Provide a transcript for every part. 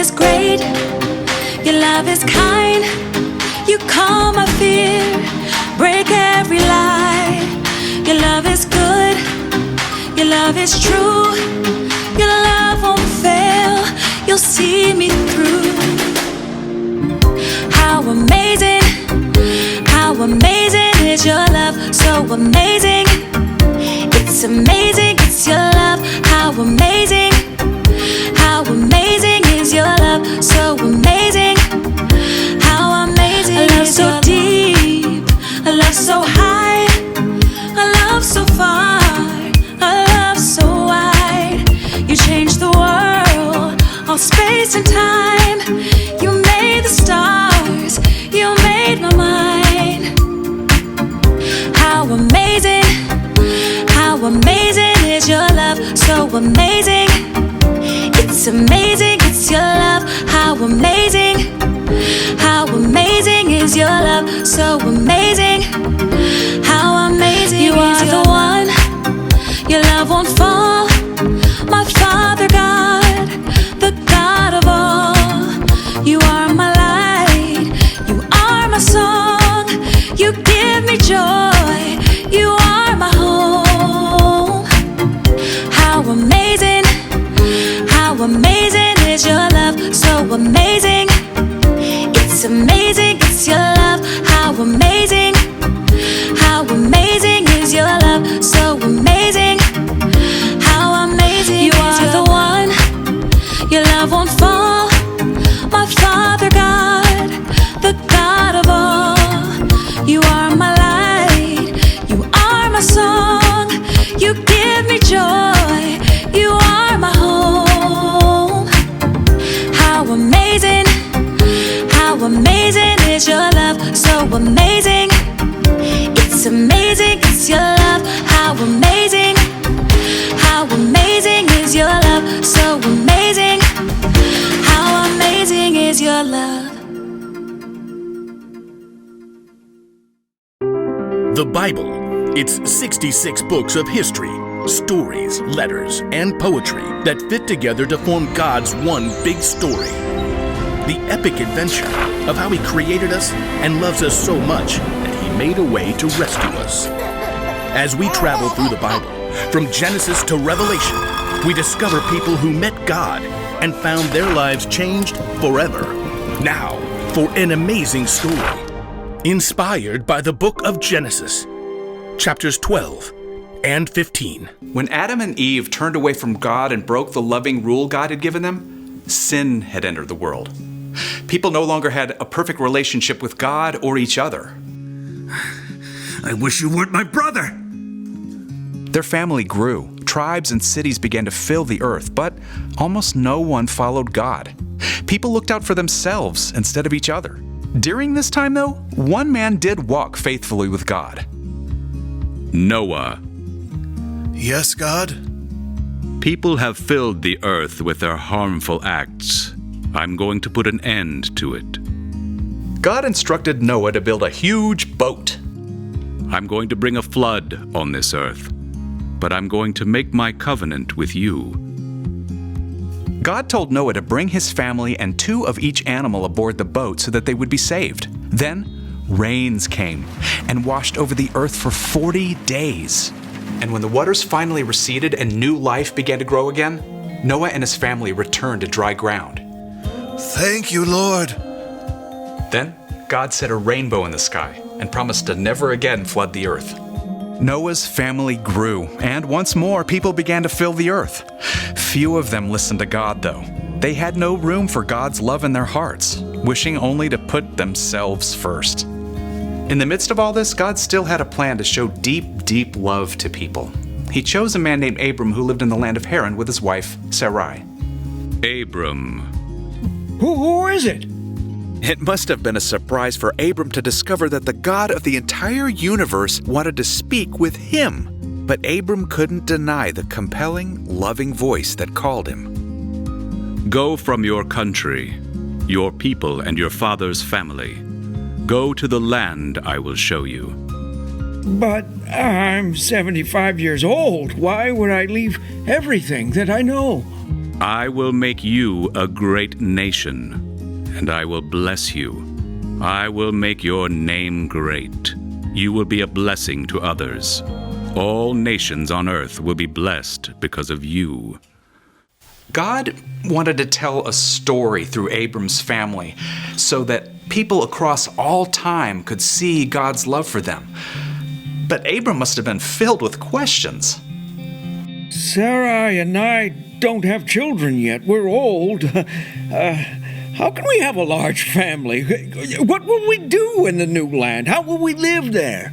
is great, your love is kind. You calm my fear, break every lie. Your love is good, your love is true. Your love won't fail, you'll see me through. How amazing is your love, so amazing. It's amazing, it's your love. How amazing is your love, so amazing. How amazing is your love. A love so deep, a love so high, a love so far, a love so wide. You changed the world, all space and time. You made the stars, you made my mind. How amazing is your love, so amazing. It's amazing, it's your love. How amazing is your love, so amazing. How amazing you are the one, your love won't fall. My Father God, the God of all. You are my light, you are my song. You give me joy, you are my home. How amazing is your love, so amazing. It's amazing, it's your love. How amazing is your love, so amazing. How amazing you are the one, your love won't fall. My Father God, the God of all. You are my light, you are my song. You give me joy, you are my home. How amazing is your love, so amazing. It's amazing, it's your love. How amazing is your love, so amazing. How amazing is your love. The Bible. It's 66 books of history, stories, letters, and poetry that fit together to form God's one big story. The epic adventure of how He created us and loves us so much that He made a way to rescue us. As we travel through the Bible, from Genesis to Revelation, we discover people who met God and found their lives changed forever. Now, for an amazing story, inspired by the book of Genesis, chapters 12 and 15. When Adam and Eve turned away from God and broke the loving rule God had given them, sin had entered the world. People no longer had a perfect relationship with God or each other. I wish you weren't my brother. Their family grew. Tribes and cities began to fill the earth, but almost no one followed God. People looked out for themselves instead of each other. During this time, though, one man did walk faithfully with God. Noah. Yes, God? People have filled the earth with their harmful acts. I'm going to put an end to it. God instructed Noah to build a huge boat. I'm going to bring a flood on this earth, but I'm going to make my covenant with you. God told Noah to bring his family and 2 of each animal aboard the boat so that they would be saved. Then rains came and washed over the earth for 40 days. And when the waters finally receded and new life began to grow again, Noah and his family returned to dry ground. Thank you, Lord. Then God set a rainbow in the sky and promised to never again flood the earth. Noah's family grew, and once more people began to fill the earth. Few of them listened to God, though. They had no room for God's love in their hearts, wishing only to put themselves first. In the midst of all this, God still had a plan to show deep, deep love to people. He chose a man named Abram who lived in the land of Haran with his wife, Sarai. Abram. Who is it? It must have been a surprise for Abram to discover that the God of the entire universe wanted to speak with him. But Abram couldn't deny the compelling, loving voice that called him. Go from your country, your people, and your father's family. Go to the land I will show you. But I'm 75 years old. Why would I leave everything that I know? I will make you a great nation, and I will bless you. I will make your name great. You will be a blessing to others. All nations on earth will be blessed because of you. God wanted to tell a story through Abram's family so that people across all time could see God's love for them. But Abram must have been filled with questions. Sarai and I don't have children yet. We're old. How can we have a large family? What will we do in the new land? How will we live there?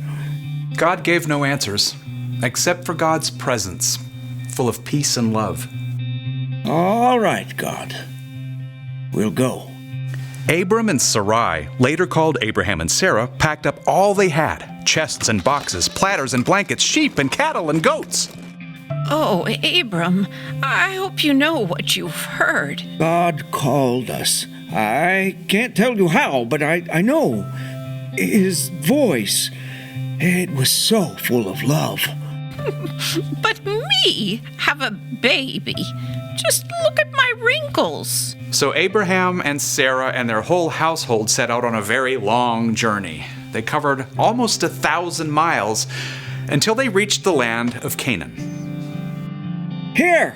God gave no answers, except for God's presence, full of peace and love. All right, God. We'll go. Abram and Sarai, later called Abraham and Sarah, packed up all they had: chests and boxes, platters and blankets, sheep and cattle and goats. Oh, Abram, I hope you know what you've heard. God called us. I can't tell you how, but I know. His voice, it was so full of love. But me have a baby. Just look at my wrinkles. So Abraham and Sarah and their whole household set out on a very long journey. They covered almost 1,000 miles until they reached the land of Canaan. Here!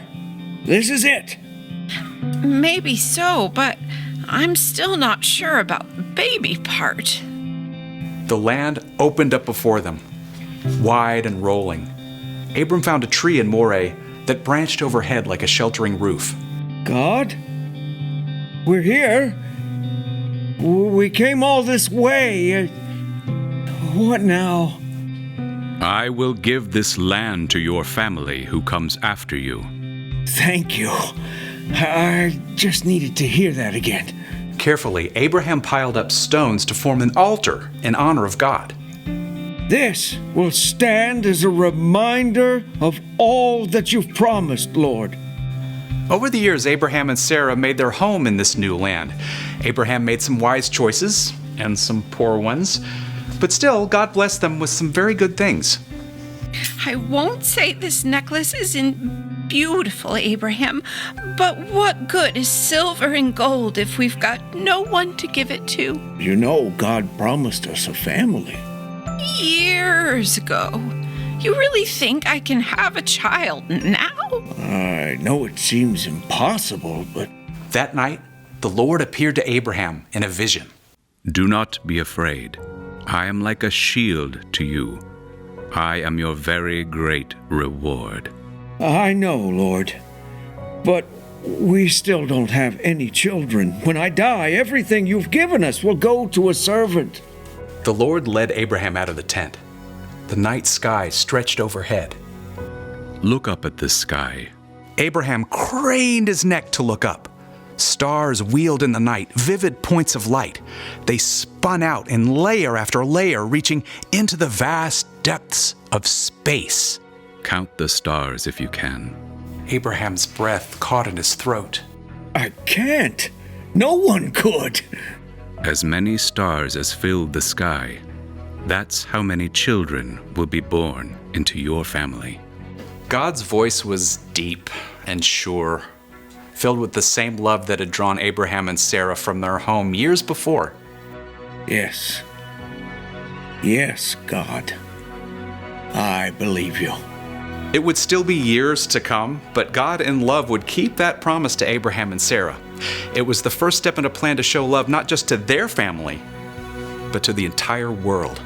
This is it! Maybe so, but I'm still not sure about the baby part. The land opened up before them, wide and rolling. Abram found a tree in Moreh that branched overhead like a sheltering roof. God? We're here. We came all this way. What now? I will give this land to your family who comes after you. Thank you. I just needed to hear that again. Carefully, Abraham piled up stones to form an altar in honor of God. This will stand as a reminder of all that you've promised, Lord. Over the years, Abraham and Sarah made their home in this new land. Abraham made some wise choices and some poor ones, but still, God blessed them with some very good things. I won't say this necklace isn't beautiful, Abraham, but what good is silver and gold if we've got no one to give it to? You know, God promised us a family. Years ago. You really think I can have a child now? I know it seems impossible, but... That night, the Lord appeared to Abraham in a vision. Do not be afraid. I am like a shield to you. I am your very great reward. I know, Lord, but we still don't have any children. When I die, everything you've given us will go to a servant. The Lord led Abraham out of the tent. The night sky stretched overhead. Look up at the sky. Abraham craned his neck to look up. Stars wheeled in the night, vivid points of light. They spun out in layer after layer, reaching into the vast depths of space. Count the stars if you can. Abraham's breath caught in his throat. I can't. No one could. As many stars as filled the sky, that's how many children will be born into your family. God's voice was deep and sure, filled with the same love that had drawn Abraham and Sarah from their home years before. Yes. Yes, God. I believe you. It would still be years to come, but God in love would keep that promise to Abraham and Sarah. It was the first step in a plan to show love not just to their family, but to the entire world.